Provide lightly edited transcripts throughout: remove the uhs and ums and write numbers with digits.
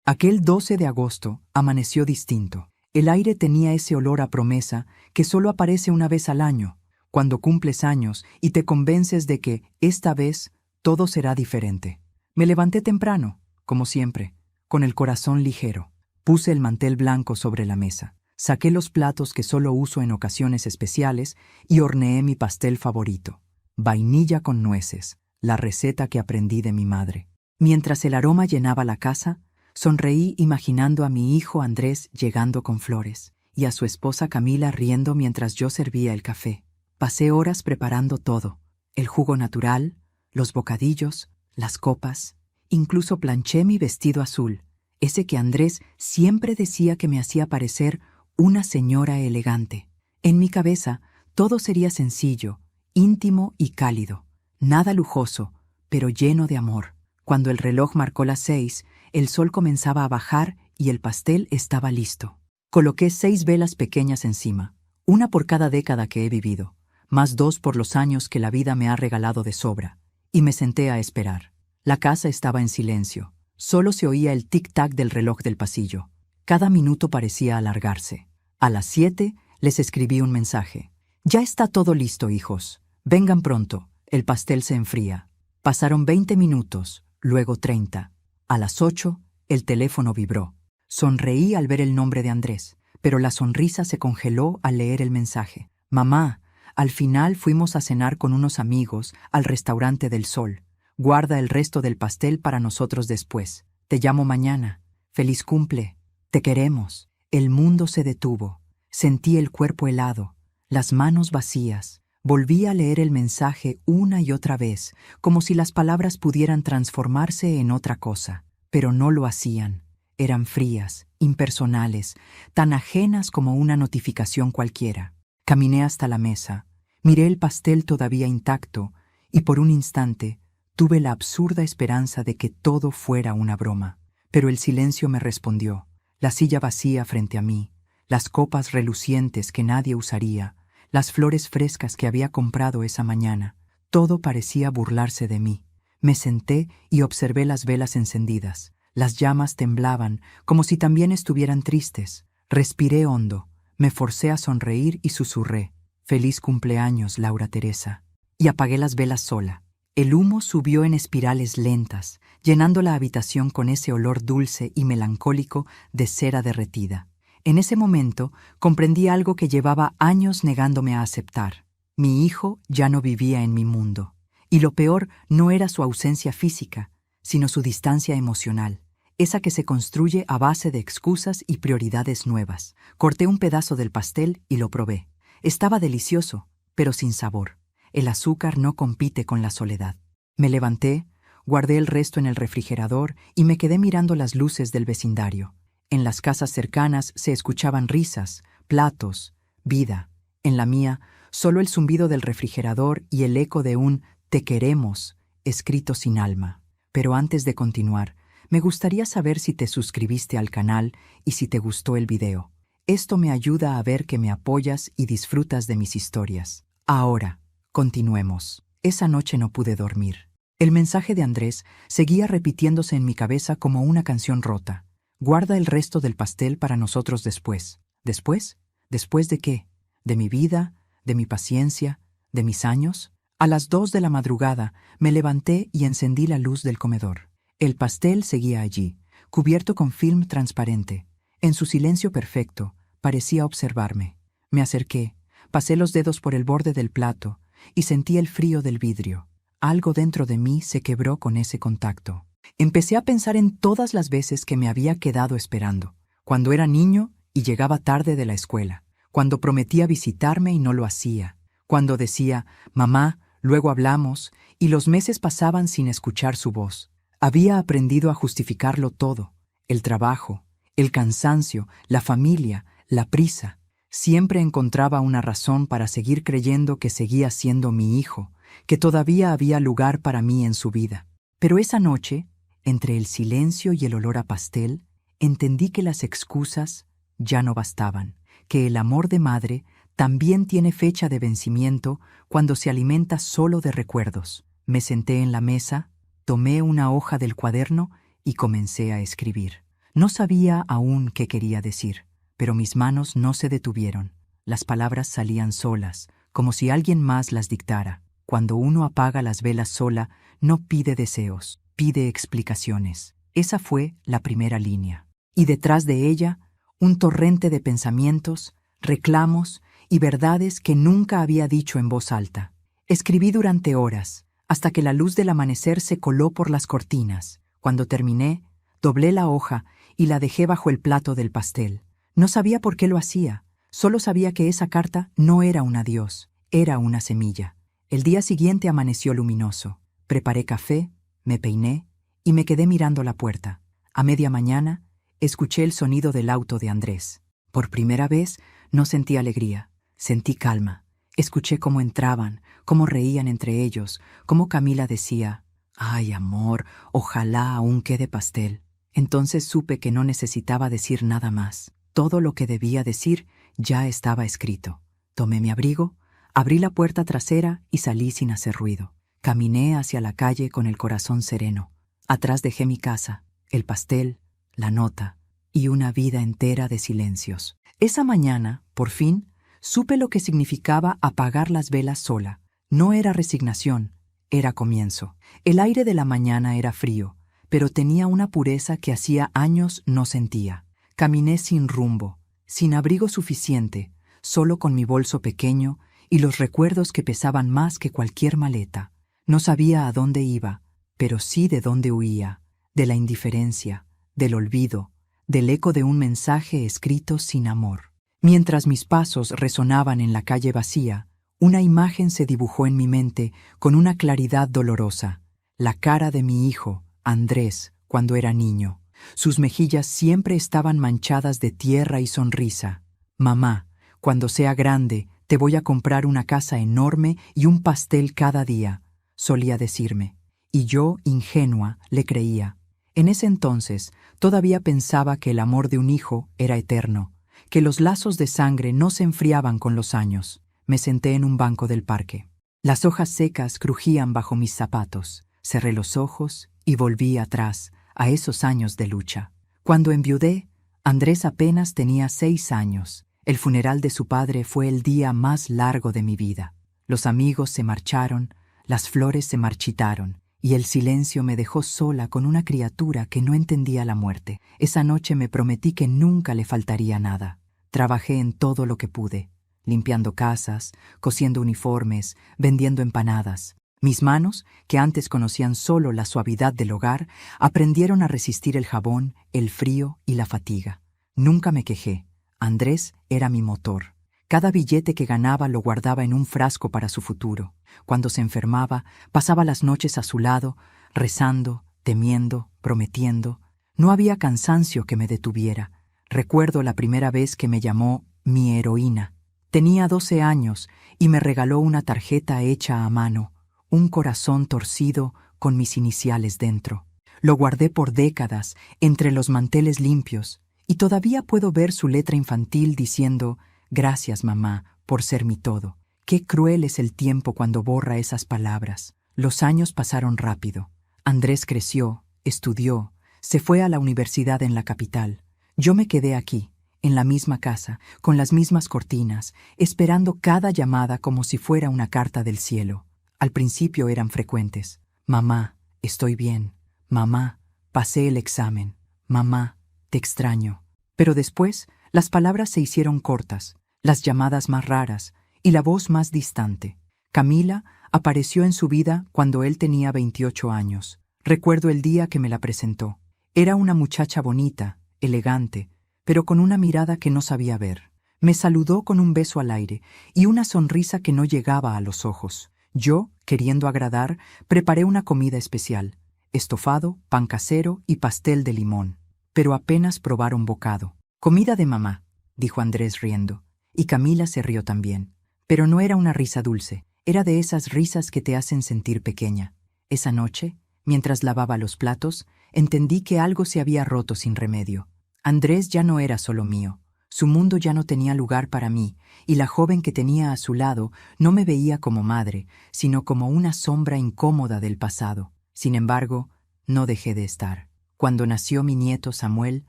Aquel 12 de agosto amaneció distinto. El aire tenía ese olor a promesa que solo aparece una vez al año, cuando cumples años y te convences de que, esta vez, todo será diferente. Me levanté temprano, como siempre, con el corazón ligero. Puse el mantel blanco sobre la mesa, saqué los platos que solo uso en ocasiones especiales y horneé mi pastel favorito, vainilla con nueces, la receta que aprendí de mi madre. Mientras el aroma llenaba la casa, sonreí imaginando a mi hijo Andrés llegando con flores y a su esposa Camila riendo mientras yo servía el café. Pasé horas preparando todo, el jugo natural, los bocadillos, las copas, incluso planché mi vestido azul, ese que Andrés siempre decía que me hacía parecer una señora elegante. En mi cabeza todo sería sencillo, íntimo y cálido, nada lujoso, pero lleno de amor. Cuando el reloj marcó las 6, el sol comenzaba a bajar y el pastel estaba listo. Coloqué 6 velas pequeñas encima, una por cada década que he vivido, más 2 por los años que la vida me ha regalado de sobra, y me senté a esperar. La casa estaba en silencio. Solo se oía el tic-tac del reloj del pasillo. Cada minuto parecía alargarse. A las 7 les escribí un mensaje. «Ya está todo listo, hijos. Vengan pronto. El pastel se enfría». Pasaron 20 minutos, luego 30. A las 8, el teléfono vibró. Sonreí al ver el nombre de Andrés, pero la sonrisa se congeló al leer el mensaje. «Mamá, al final fuimos a cenar con unos amigos al restaurante del Sol. Guarda el resto del pastel para nosotros después. Te llamo mañana. Feliz cumple. Te queremos». El mundo se detuvo. Sentí el cuerpo helado, las manos vacías. Volví a leer el mensaje una y otra vez, como si las palabras pudieran transformarse en otra cosa. Pero no lo hacían. Eran frías, impersonales, tan ajenas como una notificación cualquiera. Caminé hasta la mesa, miré el pastel todavía intacto y por un instante tuve la absurda esperanza de que todo fuera una broma. Pero el silencio me respondió, la silla vacía frente a mí, las copas relucientes que nadie usaría, las flores frescas que había comprado esa mañana. Todo parecía burlarse de mí. Me senté y observé las velas encendidas. Las llamas temblaban, como si también estuvieran tristes. Respiré hondo, me forcé a sonreír y susurré, «Feliz cumpleaños, Laura Teresa». Y apagué las velas sola. El humo subió en espirales lentas, llenando la habitación con ese olor dulce y melancólico de cera derretida. En ese momento comprendí algo que llevaba años negándome a aceptar. Mi hijo ya no vivía en mi mundo. Y lo peor no era su ausencia física, sino su distancia emocional, esa que se construye a base de excusas y prioridades nuevas. Corté un pedazo del pastel y lo probé. Estaba delicioso, pero sin sabor. El azúcar no compite con la soledad. Me levanté, guardé el resto en el refrigerador y me quedé mirando las luces del vecindario. En las casas cercanas se escuchaban risas, platos, vida. En la mía, solo el zumbido del refrigerador y el eco de un «te queremos» escrito sin alma. Pero antes de continuar, me gustaría saber si te suscribiste al canal y si te gustó el video. Esto me ayuda a ver que me apoyas y disfrutas de mis historias. Ahora, continuemos. Esa noche no pude dormir. El mensaje de Andrés seguía repitiéndose en mi cabeza como una canción rota. Guarda el resto del pastel para nosotros después. ¿Después? ¿Después de qué? ¿De mi vida? ¿De mi paciencia? ¿De mis años? A las 2 de la madrugada me levanté y encendí la luz del comedor. El pastel seguía allí, cubierto con film transparente. En su silencio perfecto, parecía observarme. Me acerqué, pasé los dedos por el borde del plato y sentí el frío del vidrio. Algo dentro de mí se quebró con ese contacto. Empecé a pensar en todas las veces que me había quedado esperando, cuando era niño y llegaba tarde de la escuela, cuando prometía visitarme y no lo hacía, cuando decía, «Mamá, luego hablamos», y los meses pasaban sin escuchar su voz. Había aprendido a justificarlo todo, el trabajo, el cansancio, la familia, la prisa. Siempre encontraba una razón para seguir creyendo que seguía siendo mi hijo, que todavía había lugar para mí en su vida. Pero esa noche, entre el silencio y el olor a pastel, entendí que las excusas ya no bastaban, que el amor de madre también tiene fecha de vencimiento cuando se alimenta solo de recuerdos. Me senté en la mesa, tomé una hoja del cuaderno y comencé a escribir. No sabía aún qué quería decir, pero mis manos no se detuvieron. Las palabras salían solas, como si alguien más las dictara. Cuando uno apaga las velas sola, no pide deseos, pide explicaciones. Esa fue la primera línea. Y detrás de ella, un torrente de pensamientos, reclamos y verdades que nunca había dicho en voz alta. Escribí durante horas, hasta que la luz del amanecer se coló por las cortinas. Cuando terminé, doblé la hoja y la dejé bajo el plato del pastel. No sabía por qué lo hacía, solo sabía que esa carta no era un adiós, era una semilla. El día siguiente amaneció luminoso. Preparé café, me peiné y me quedé mirando la puerta. A media mañana, escuché el sonido del auto de Andrés. Por primera vez, no sentí alegría, sentí calma. Escuché cómo entraban, cómo reían entre ellos, cómo Camila decía: «Ay, amor, ojalá aún quede pastel». Entonces supe que no necesitaba decir nada más. Todo lo que debía decir ya estaba escrito. Tomé mi abrigo, abrí la puerta trasera y salí sin hacer ruido. Caminé hacia la calle con el corazón sereno. Atrás dejé mi casa, el pastel, la nota y una vida entera de silencios. Esa mañana, por fin, supe lo que significaba apagar las velas sola. No era resignación, era comienzo. El aire de la mañana era frío, pero tenía una pureza que hacía años no sentía. Caminé sin rumbo, sin abrigo suficiente, solo con mi bolso pequeño y los recuerdos que pesaban más que cualquier maleta. No sabía a dónde iba, pero sí de dónde huía, de la indiferencia, del olvido, del eco de un mensaje escrito sin amor. Mientras mis pasos resonaban en la calle vacía, una imagen se dibujó en mi mente con una claridad dolorosa. La cara de mi hijo, Andrés, cuando era niño. Sus mejillas siempre estaban manchadas de tierra y sonrisa. «Mamá, cuando sea grande, te voy a comprar una casa enorme y un pastel cada día», solía decirme. Y yo, ingenua, le creía. En ese entonces, todavía pensaba que el amor de un hijo era eterno, que los lazos de sangre no se enfriaban con los años. Me senté en un banco del parque. Las hojas secas crujían bajo mis zapatos. Cerré los ojos y volví atrás, a esos años de lucha. Cuando enviudé, Andrés apenas tenía 6 años. El funeral de su padre fue el día más largo de mi vida. Los amigos se marcharon, las flores se marchitaron, y el silencio me dejó sola con una criatura que no entendía la muerte. Esa noche me prometí que nunca le faltaría nada. Trabajé en todo lo que pude, limpiando casas, cosiendo uniformes, vendiendo empanadas. Mis manos, que antes conocían solo la suavidad del hogar, aprendieron a resistir el jabón, el frío y la fatiga. Nunca me quejé. Andrés era mi motor. Cada billete que ganaba lo guardaba en un frasco para su futuro. Cuando se enfermaba, pasaba las noches a su lado, rezando, temiendo, prometiendo. No había cansancio que me detuviera. Recuerdo la primera vez que me llamó mi heroína. Tenía 12 años y me regaló una tarjeta hecha a mano, un corazón torcido con mis iniciales dentro. Lo guardé por décadas entre los manteles limpios y todavía puedo ver su letra infantil diciendo: «Gracias, mamá, por ser mi todo». Qué cruel es el tiempo cuando borra esas palabras. Los años pasaron rápido. Andrés creció, estudió, se fue a la universidad en la capital. Yo me quedé aquí, en la misma casa, con las mismas cortinas, esperando cada llamada como si fuera una carta del cielo. Al principio eran frecuentes. «Mamá, estoy bien. Mamá, pasé el examen. Mamá, te extraño». Pero después, las palabras se hicieron cortas, las llamadas más raras y la voz más distante. Camila apareció en su vida cuando él tenía 28 años. Recuerdo el día que me la presentó. Era una muchacha bonita, elegante, pero con una mirada que no sabía ver. Me saludó con un beso al aire y una sonrisa que no llegaba a los ojos. Yo, queriendo agradar, preparé una comida especial: estofado, pan casero y pastel de limón. Pero apenas probaron bocado. «Comida de mamá», dijo Andrés riendo, y Camila se rió también. Pero no era una risa dulce, era de esas risas que te hacen sentir pequeña. Esa noche, mientras lavaba los platos, entendí que algo se había roto sin remedio. Andrés ya no era solo mío. Su mundo ya no tenía lugar para mí, y la joven que tenía a su lado no me veía como madre, sino como una sombra incómoda del pasado. Sin embargo, no dejé de estar. Cuando nació mi nieto Samuel,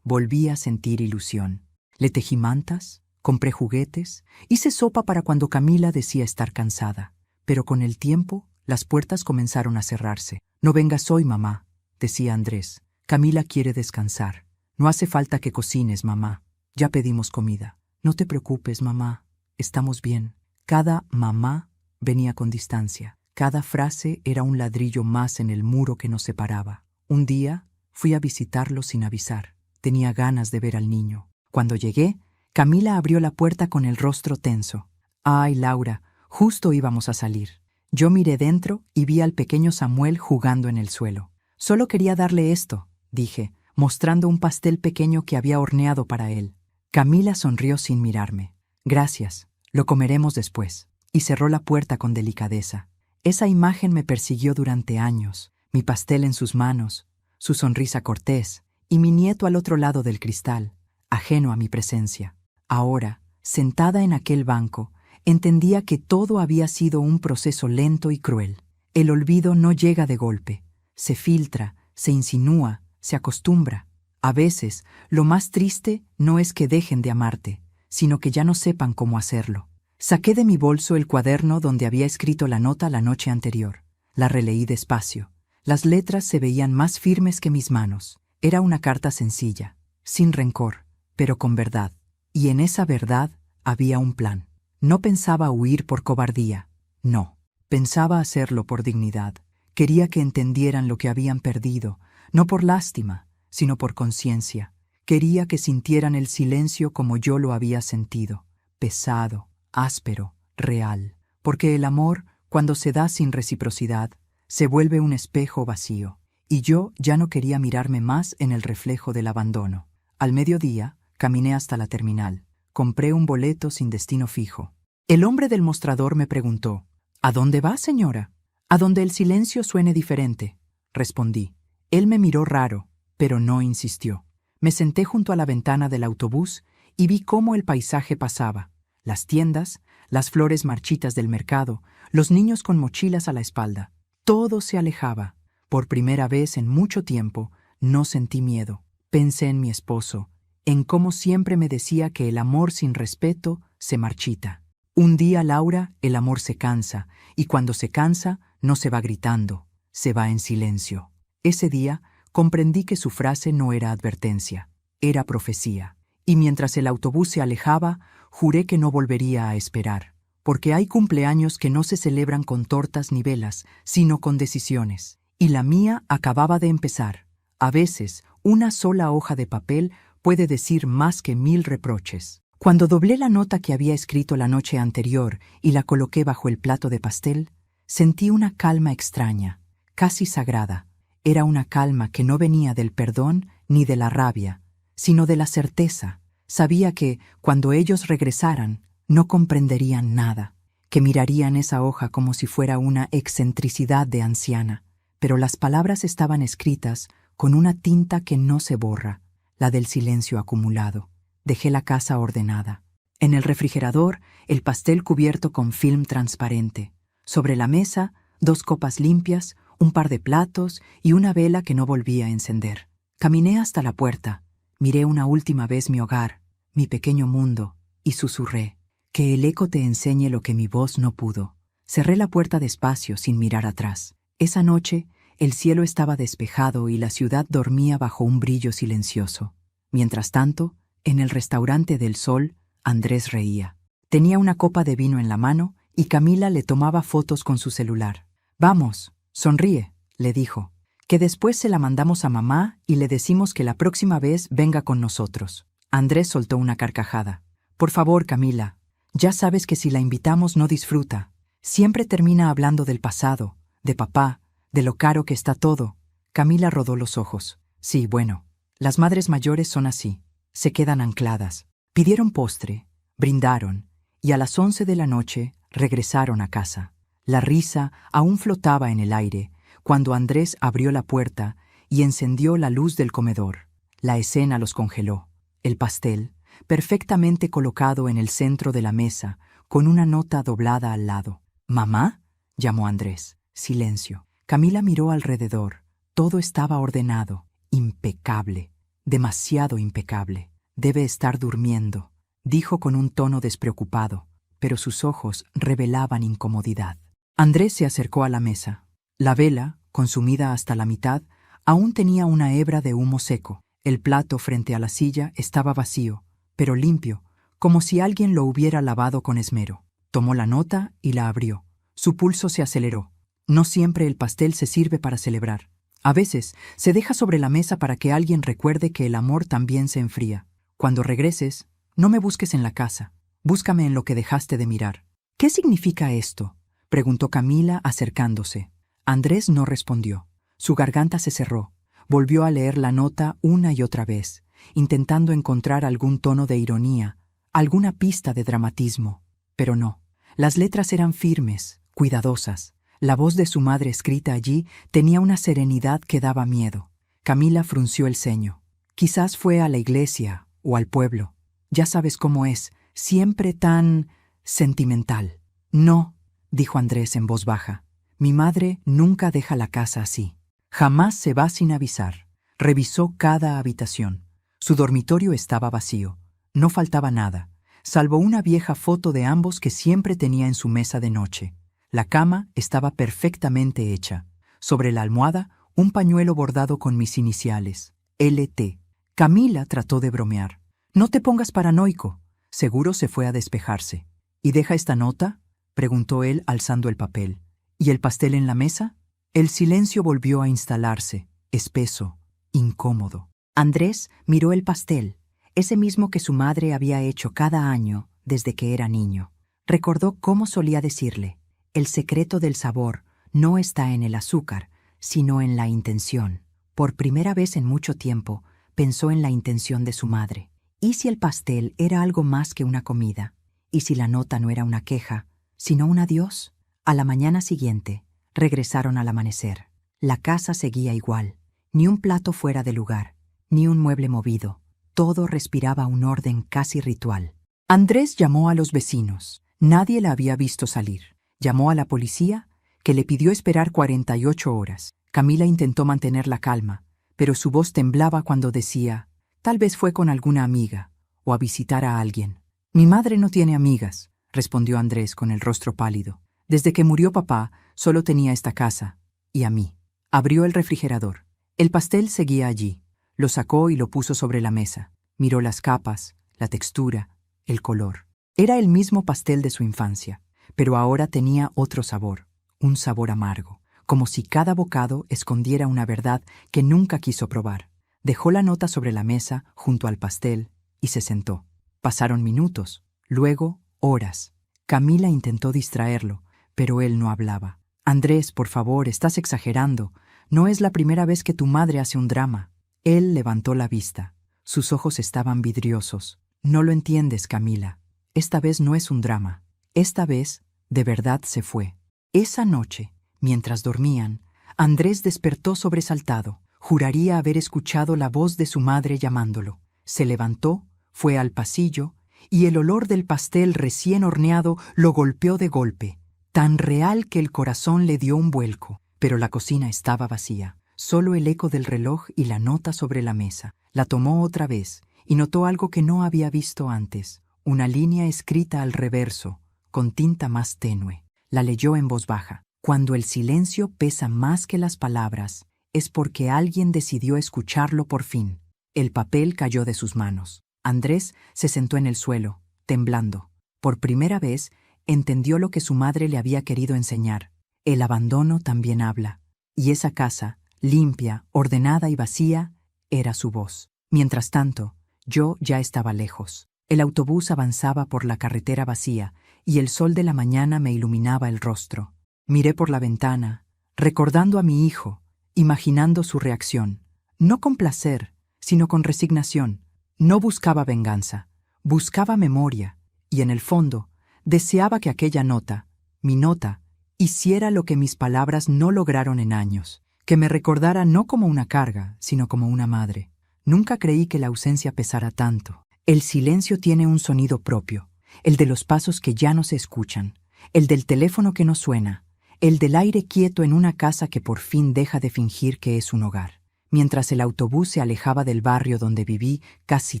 volví a sentir ilusión. Le tejí mantas, compré juguetes, hice sopa para cuando Camila decía estar cansada. Pero con el tiempo, las puertas comenzaron a cerrarse. «No vengas hoy, mamá», decía Andrés. «Camila quiere descansar. No hace falta que cocines, mamá. Ya pedimos comida». «No te preocupes, mamá. Estamos bien». Cada mamá venía con distancia. Cada frase era un ladrillo más en el muro que nos separaba. Un día fui a visitarlo sin avisar. Tenía ganas de ver al niño. Cuando llegué, Camila abrió la puerta con el rostro tenso. «Ay, Laura, justo íbamos a salir». Yo miré dentro y vi al pequeño Samuel jugando en el suelo. «Solo quería darle esto», dije, mostrando un pastel pequeño que había horneado para él. Camila sonrió sin mirarme. «Gracias, lo comeremos después», y cerró la puerta con delicadeza. Esa imagen me persiguió durante años, mi pastel en sus manos, su sonrisa cortés, y mi nieto al otro lado del cristal, ajeno a mi presencia. Ahora, sentada en aquel banco, entendía que todo había sido un proceso lento y cruel. El olvido no llega de golpe, se filtra, se insinúa, se acostumbra. A veces, lo más triste no es que dejen de amarte, sino que ya no sepan cómo hacerlo. Saqué de mi bolso el cuaderno donde había escrito la nota la noche anterior. La releí despacio. Las letras se veían más firmes que mis manos. Era una carta sencilla, sin rencor, pero con verdad. Y en esa verdad había un plan. No pensaba huir por cobardía. No. Pensaba hacerlo por dignidad. Quería que entendieran lo que habían perdido, no por lástima, sino por conciencia. Quería que sintieran el silencio como yo lo había sentido, pesado, áspero, real. Porque el amor, cuando se da sin reciprocidad, se vuelve un espejo vacío. Y yo ya no quería mirarme más en el reflejo del abandono. Al mediodía, caminé hasta la terminal. Compré un boleto sin destino fijo. El hombre del mostrador me preguntó: «¿A dónde va, señora?» «A donde el silencio suene diferente», respondí. Él me miró raro, pero no insistió. Me senté junto a la ventana del autobús y vi cómo el paisaje pasaba. Las tiendas, las flores marchitas del mercado, los niños con mochilas a la espalda. Todo se alejaba. Por primera vez en mucho tiempo, no sentí miedo. Pensé en mi esposo, en cómo siempre me decía que el amor sin respeto se marchita. Un día, Laura, el amor se cansa, y cuando se cansa, no se va gritando, se va en silencio. Ese día, comprendí que su frase no era advertencia, era profecía. Y mientras el autobús se alejaba, juré que no volvería a esperar. Porque hay cumpleaños que no se celebran con tortas ni velas, sino con decisiones. Y la mía acababa de empezar. A veces, una sola hoja de papel puede decir más que 1000 reproches. Cuando doblé la nota que había escrito la noche anterior y la coloqué bajo el plato de pastel, sentí una calma extraña, casi sagrada. Era una calma que no venía del perdón ni de la rabia, sino de la certeza. Sabía que, cuando ellos regresaran, no comprenderían nada, que mirarían esa hoja como si fuera una excentricidad de anciana. Pero las palabras estaban escritas con una tinta que no se borra, la del silencio acumulado. Dejé la casa ordenada. En el refrigerador, el pastel cubierto con film transparente. Sobre la mesa, 2 copas limpias, un par de platos y una vela que no volvía a encender. Caminé hasta la puerta, miré una última vez mi hogar, mi pequeño mundo, y susurré: «Que el eco te enseñe lo que mi voz no pudo». Cerré la puerta despacio, sin mirar atrás. Esa noche, el cielo estaba despejado y la ciudad dormía bajo un brillo silencioso. Mientras tanto, en el restaurante del Sol, Andrés reía. Tenía una copa de vino en la mano y Camila le tomaba fotos con su celular. «Vamos, sonríe», le dijo, «que después se la mandamos a mamá y le decimos que la próxima vez venga con nosotros». Andrés soltó una carcajada. «Por favor, Camila, ya sabes que si la invitamos no disfruta. Siempre termina hablando del pasado, de papá, de lo caro que está todo». Camila rodó los ojos. «Sí, bueno, las madres mayores son así. Se quedan ancladas». Pidieron postre, brindaron, y a las 11 de la noche regresaron a casa. La risa aún flotaba en el aire cuando Andrés abrió la puerta y encendió la luz del comedor. La escena los congeló. El pastel, perfectamente colocado en el centro de la mesa, con una nota doblada al lado. «¿Mamá?», llamó Andrés. Silencio. Camila miró alrededor. Todo estaba ordenado, impecable. demasiado impecable. Debe estar durmiendo, dijo con un tono despreocupado, pero sus ojos revelaban incomodidad. Andrés se acercó a la mesa. La vela, consumida hasta la mitad, aún tenía una hebra de humo seco. El plato frente a la silla estaba vacío, pero limpio, como si alguien lo hubiera lavado con esmero. Tomó la nota y la abrió. Su pulso se aceleró. No siempre el pastel se sirve para celebrar. A veces se deja sobre la mesa para que alguien recuerde que el amor también se enfría. Cuando regreses, no me busques en la casa. Búscame en lo que dejaste de mirar. ¿Qué significa esto?, preguntó Camila acercándose. Andrés no respondió. Su garganta se cerró. Volvió a leer la nota una y otra vez, intentando encontrar algún tono de ironía, alguna pista de dramatismo. Pero no. Las letras eran firmes, cuidadosas. La voz de su madre escrita allí tenía una serenidad que daba miedo. Camila frunció el ceño. Quizás fue a la iglesia o al pueblo. Ya sabes cómo es, siempre tan sentimental. No, dijo Andrés en voz baja. Mi madre nunca deja la casa así. Jamás se va sin avisar. Revisó cada habitación. Su dormitorio estaba vacío. No faltaba nada, salvo una vieja foto de ambos que siempre tenía en su mesa de noche. La cama estaba perfectamente hecha. Sobre la almohada, un pañuelo bordado con mis iniciales, LT. Camila trató de bromear. No te pongas paranoico. Seguro se fue a despejarse. ¿Y deja esta nota?, preguntó él alzando el papel. ¿Y el pastel en la mesa? El silencio volvió a instalarse, espeso, incómodo. Andrés miró el pastel, ese mismo que su madre había hecho cada año desde que era niño. Recordó cómo solía decirle: el secreto del sabor no está en el azúcar, sino en la intención. Por primera vez en mucho tiempo, pensó en la intención de su madre. ¿Y si el pastel era algo más que una comida? ¿Y si la nota no era una queja, sino un adiós? A la mañana siguiente, regresaron al amanecer. La casa seguía igual, ni un plato fuera de lugar, ni un mueble movido. Todo respiraba un orden casi ritual. Andrés llamó a los vecinos. Nadie la había visto salir. Llamó a la policía, que le pidió esperar 48 horas. Camila intentó mantener la calma, pero su voz temblaba cuando decía: tal vez fue con alguna amiga, o a visitar a alguien. Mi madre no tiene amigas, respondió Andrés con el rostro pálido. Desde que murió papá, solo tenía esta casa, y a mí. Abrió el refrigerador. El pastel seguía allí. Lo sacó y lo puso sobre la mesa. Miró las capas, la textura, el color. Era el mismo pastel de su infancia, pero ahora tenía otro sabor, un sabor amargo, como si cada bocado escondiera una verdad que nunca quiso probar. Dejó la nota sobre la mesa junto al pastel y se sentó. Pasaron minutos, luego horas. Camila intentó distraerlo, pero él no hablaba. Andrés, por favor, estás exagerando. No es la primera vez que tu madre hace un drama. Él levantó la vista. Sus ojos estaban vidriosos. No lo entiendes, Camila. Esta vez no es un drama. Esta vez, de verdad se fue. Esa noche, mientras dormían, Andrés despertó sobresaltado. Juraría haber escuchado la voz de su madre llamándolo. Se levantó, fue al pasillo, y el olor del pastel recién horneado lo golpeó de golpe, tan real que el corazón le dio un vuelco. Pero la cocina estaba vacía, solo el eco del reloj y la nota sobre la mesa. La tomó otra vez y notó algo que no había visto antes, una línea escrita al reverso, con tinta más tenue. La leyó en voz baja. Cuando el silencio pesa más que las palabras, es porque alguien decidió escucharlo por fin. El papel cayó de sus manos. Andrés se sentó en el suelo, temblando. Por primera vez, entendió lo que su madre le había querido enseñar. El abandono también habla. Y esa casa, limpia, ordenada y vacía, era su voz. Mientras tanto, yo ya estaba lejos. El autobús avanzaba por la carretera vacía y el sol de la mañana me iluminaba el rostro. Miré por la ventana, recordando a mi hijo, imaginando su reacción. No con placer, sino con resignación. No buscaba venganza, buscaba memoria, y en el fondo, deseaba que aquella nota, mi nota, hiciera lo que mis palabras no lograron en años, que me recordara no como una carga, sino como una madre. Nunca creí que la ausencia pesara tanto. El silencio tiene un sonido propio, el de los pasos que ya no se escuchan, el del teléfono que no suena, el del aire quieto en una casa que por fin deja de fingir que es un hogar. Mientras el autobús se alejaba del barrio donde viví casi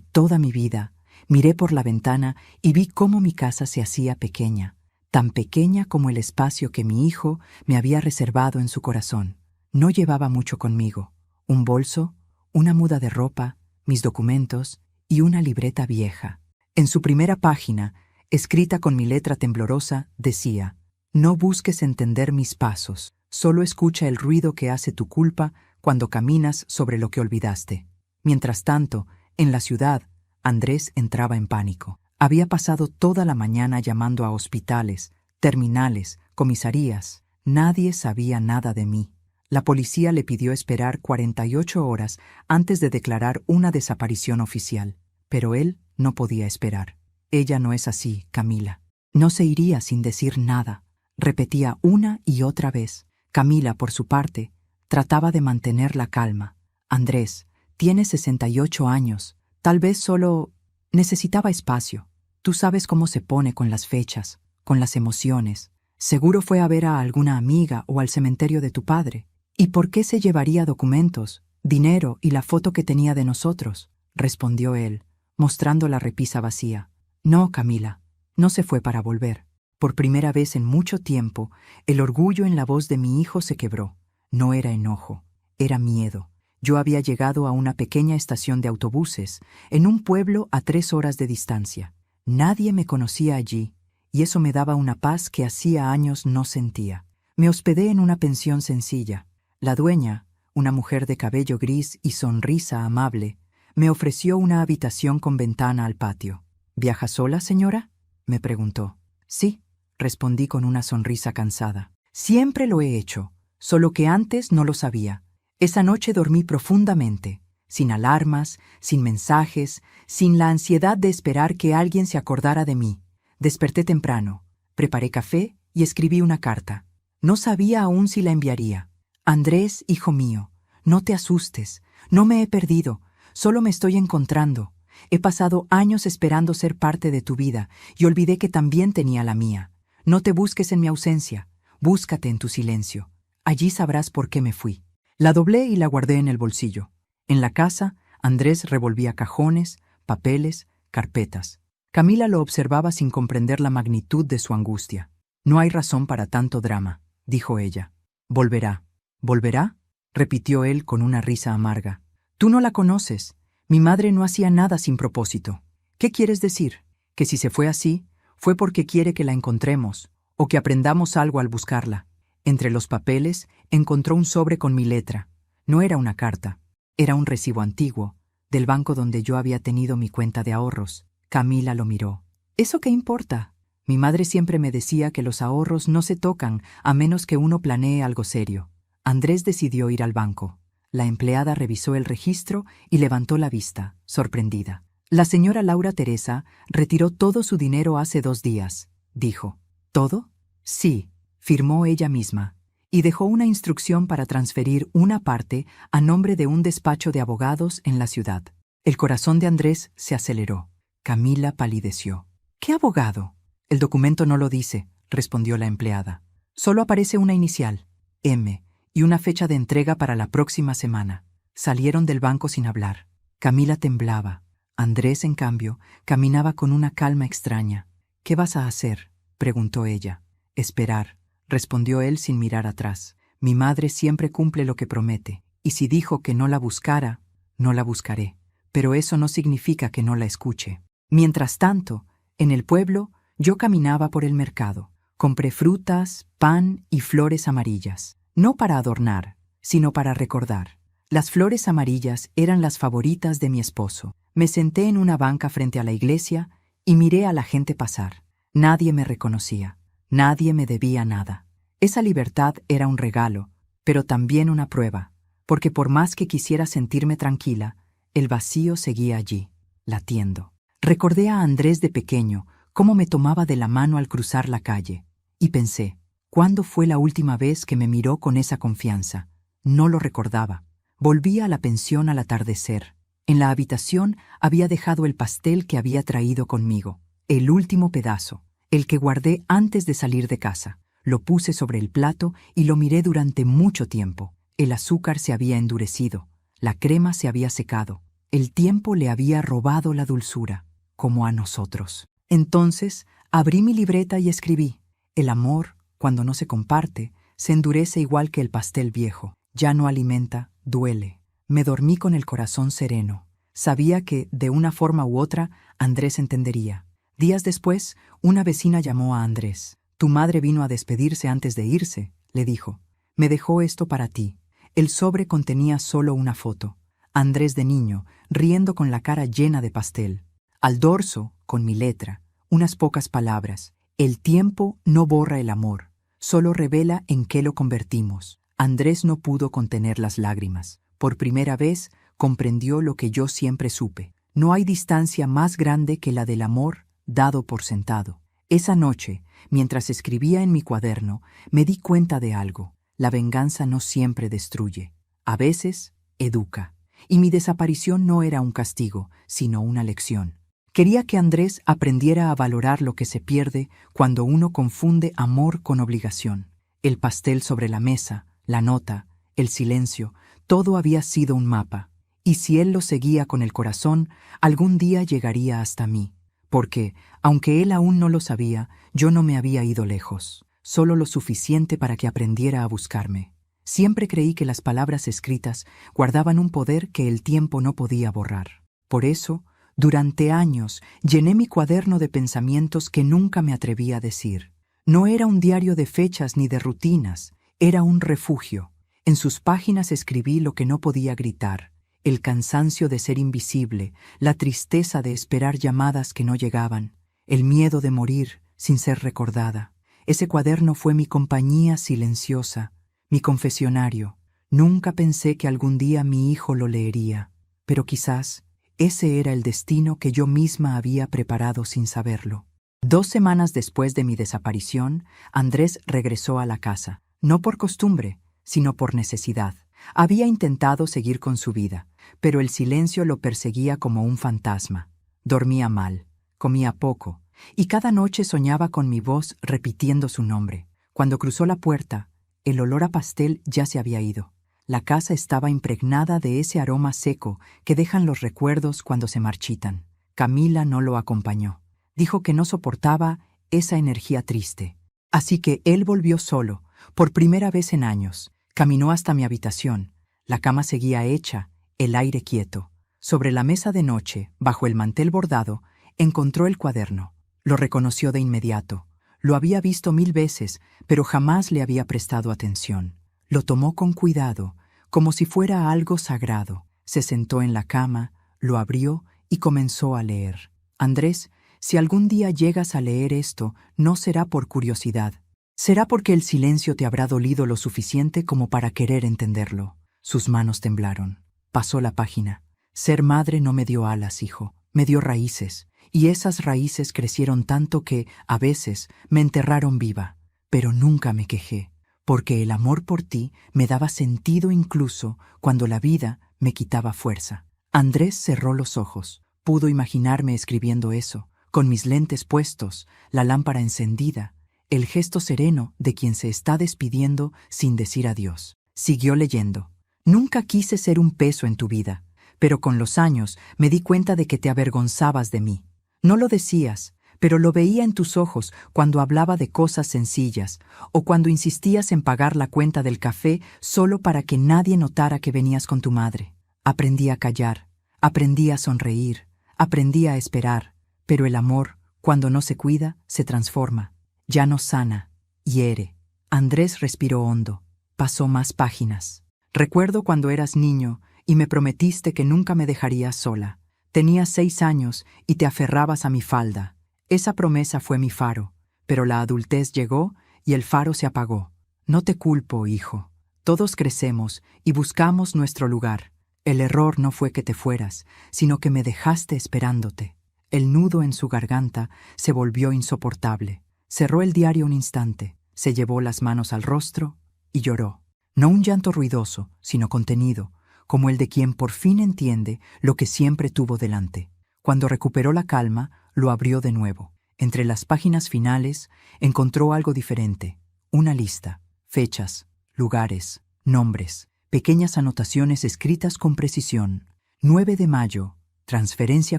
toda mi vida, miré por la ventana y vi cómo mi casa se hacía pequeña, tan pequeña como el espacio que mi hijo me había reservado en su corazón. No llevaba mucho conmigo: un bolso, una muda de ropa, mis documentos y una libreta vieja. En su primera página, escrita con mi letra temblorosa, decía: «No busques entender mis pasos, solo escucha el ruido que hace tu culpa cuando caminas sobre lo que olvidaste». Mientras tanto, en la ciudad, Andrés entraba en pánico. Había pasado toda la mañana llamando a hospitales, terminales, comisarías. Nadie sabía nada de mí. La policía le pidió esperar 48 horas antes de declarar una desaparición oficial. Pero él no podía esperar. «Ella no es así, Camila. No se iría sin decir nada», repetía una y otra vez. Camila, por su parte, trataba de mantener la calma. «Andrés, tiene 68 años. Tal vez solo necesitaba espacio. Tú sabes cómo se pone con las fechas, con las emociones. Seguro fue a ver a alguna amiga o al cementerio de tu padre. ¿Y por qué se llevaría documentos, dinero y la foto que tenía de nosotros?», respondió él, mostrando la repisa vacía. «No, Camila, no se fue para volver». Por primera vez en mucho tiempo, el orgullo en la voz de mi hijo se quebró. No era enojo, era miedo. Yo había llegado a una pequeña estación de autobuses, en un pueblo a 3 horas de distancia. Nadie me conocía allí, y eso me daba una paz que hacía años no sentía. Me hospedé en una pensión sencilla. La dueña, una mujer de cabello gris y sonrisa amable, me ofreció una habitación con ventana al patio. «¿Viaja sola, señora?», me preguntó. «Sí», respondí con una sonrisa cansada. «Siempre lo he hecho, solo que antes no lo sabía». Esa noche dormí profundamente, sin alarmas, sin mensajes, sin la ansiedad de esperar que alguien se acordara de mí. Desperté temprano, preparé café y escribí una carta. No sabía aún si la enviaría. «Andrés, hijo mío, no te asustes, no me he perdido, solo me estoy encontrando. He pasado años esperando ser parte de tu vida y olvidé que también tenía la mía. No te busques en mi ausencia, búscate en tu silencio. Allí sabrás por qué me fui». La doblé y la guardé en el bolsillo. En la casa, Andrés revolvía cajones, papeles, carpetas. Camila lo observaba sin comprender la magnitud de su angustia. «No hay razón para tanto drama», dijo ella. «Volverá». «¿Volverá?», repitió él con una risa amarga. «Tú no la conoces. Mi madre no hacía nada sin propósito». «¿Qué quieres decir? ¿Que si se fue así, fue porque quiere que la encontremos, o que aprendamos algo al buscarla?» Entre los papeles encontró un sobre con mi letra. No era una carta, era un recibo antiguo, del banco donde yo había tenido mi cuenta de ahorros. Camila lo miró. «¿Eso qué importa? Mi madre siempre me decía que los ahorros no se tocan a menos que uno planee algo serio». Andrés decidió ir al banco. La empleada revisó el registro y levantó la vista, sorprendida. «La señora Laura Teresa retiró todo su dinero hace 2 días», dijo. «¿Todo?». «Sí», firmó ella misma, y dejó una instrucción para transferir una parte a nombre de un despacho de abogados en la ciudad. El corazón de Andrés se aceleró. Camila palideció. «¿Qué abogado?». «El documento no lo dice», respondió la empleada. «Solo aparece una inicial, M, y una fecha de entrega para la próxima semana». Salieron del banco sin hablar. Camila temblaba. Andrés, en cambio, caminaba con una calma extraña. «¿Qué vas a hacer?», preguntó ella. «Esperar», respondió él sin mirar atrás. «Mi madre siempre cumple lo que promete, y si dijo que no la buscara, no la buscaré. Pero eso no significa que no la escuche». Mientras tanto, en el pueblo, yo caminaba por el mercado. Compré frutas, pan y flores amarillas. No para adornar, sino para recordar. Las flores amarillas eran las favoritas de mi esposo. Me senté en una banca frente a la iglesia y miré a la gente pasar. Nadie me reconocía. Nadie me debía nada. Esa libertad era un regalo, pero también una prueba, porque por más que quisiera sentirme tranquila, el vacío seguía allí, latiendo. Recordé a Andrés de pequeño, cómo me tomaba de la mano al cruzar la calle, y pensé, ¿cuándo fue la última vez que me miró con esa confianza? No lo recordaba. Volví a la pensión al atardecer. En la habitación había dejado el pastel que había traído conmigo, el último pedazo, el que guardé antes de salir de casa. Lo puse sobre el plato y lo miré durante mucho tiempo. El azúcar se había endurecido. La crema se había secado. El tiempo le había robado la dulzura, como a nosotros. Entonces, abrí mi libreta y escribí: el amor, cuando no se comparte, se endurece igual que el pastel viejo. Ya no alimenta, duele. Me dormí con el corazón sereno. Sabía que, de una forma u otra, Andrés entendería. Días después, una vecina llamó a Andrés. «Tu madre vino a despedirse antes de irse», le dijo. «Me dejó esto para ti». El sobre contenía solo una foto. Andrés de niño, riendo con la cara llena de pastel. Al dorso, con mi letra, unas pocas palabras: «El tiempo no borra el amor, solo revela en qué lo convertimos». Andrés no pudo contener las lágrimas. Por primera vez, comprendió lo que yo siempre supe. No hay distancia más grande que la del amor dado por sentado. Esa noche, mientras escribía en mi cuaderno, me di cuenta de algo. La venganza no siempre destruye. A veces, educa. Y mi desaparición no era un castigo, sino una lección. Quería que Andrés aprendiera a valorar lo que se pierde cuando uno confunde amor con obligación. El pastel sobre la mesa, la nota, el silencio, todo había sido un mapa. Y si él lo seguía con el corazón, algún día llegaría hasta mí. Porque, aunque él aún no lo sabía, yo no me había ido lejos, solo lo suficiente para que aprendiera a buscarme. Siempre creí que las palabras escritas guardaban un poder que el tiempo no podía borrar. Por eso, durante años, llené mi cuaderno de pensamientos que nunca me atreví a decir. No era un diario de fechas ni de rutinas, era un refugio. En sus páginas escribí lo que no podía gritar: el cansancio de ser invisible, la tristeza de esperar llamadas que no llegaban, el miedo de morir sin ser recordada. Ese cuaderno fue mi compañía silenciosa, mi confesionario. Nunca pensé que algún día mi hijo lo leería, pero quizás ese era el destino que yo misma había preparado sin saberlo. 2 semanas después de mi desaparición, Andrés regresó a la casa, no por costumbre, sino por necesidad. Había intentado seguir con su vida, pero el silencio lo perseguía como un fantasma. Dormía mal, comía poco, y cada noche soñaba con mi voz repitiendo su nombre. Cuando cruzó la puerta, el olor a pastel ya se había ido. La casa estaba impregnada de ese aroma seco que dejan los recuerdos cuando se marchitan. Camila no lo acompañó. Dijo que no soportaba esa energía triste. Así que él volvió solo, por primera vez en años. Caminó hasta mi habitación. La cama seguía hecha, el aire quieto. Sobre la mesa de noche, bajo el mantel bordado, encontró el cuaderno. Lo reconoció de inmediato. Lo había visto 1000 veces, pero jamás le había prestado atención. Lo tomó con cuidado, como si fuera algo sagrado. Se sentó en la cama, lo abrió y comenzó a leer. Andrés, si algún día llegas a leer esto, no será por curiosidad. Será porque el silencio te habrá dolido lo suficiente como para querer entenderlo. Sus manos temblaron. Pasó la página. Ser madre no me dio alas, hijo. Me dio raíces. Y esas raíces crecieron tanto que, a veces, me enterraron viva. Pero nunca me quejé, porque el amor por ti me daba sentido incluso cuando la vida me quitaba fuerza. Andrés cerró los ojos. Pudo imaginarme escribiendo eso, con mis lentes puestos, la lámpara encendida, el gesto sereno de quien se está despidiendo sin decir adiós. Siguió leyendo. Nunca quise ser un peso en tu vida, pero con los años me di cuenta de que te avergonzabas de mí. No lo decías, pero lo veía en tus ojos cuando hablaba de cosas sencillas o cuando insistías en pagar la cuenta del café solo para que nadie notara que venías con tu madre. Aprendí a callar, aprendí a sonreír, aprendí a esperar, pero el amor, cuando no se cuida, se transforma. Ya no sana, hiere. Andrés respiró hondo. Pasó más páginas. Recuerdo cuando eras niño y me prometiste que nunca me dejarías sola. Tenías 6 años y te aferrabas a mi falda. Esa promesa fue mi faro, pero la adultez llegó y el faro se apagó. No te culpo, hijo. Todos crecemos y buscamos nuestro lugar. El error no fue que te fueras, sino que me dejaste esperándote. El nudo en su garganta se volvió insoportable. Cerró el diario un instante, se llevó las manos al rostro y lloró. No un llanto ruidoso, sino contenido, como el de quien por fin entiende lo que siempre tuvo delante. Cuando recuperó la calma, lo abrió de nuevo. Entre las páginas finales encontró algo diferente. Una lista, fechas, lugares, nombres. pequeñas anotaciones escritas con precisión. 9 de mayo, transferencia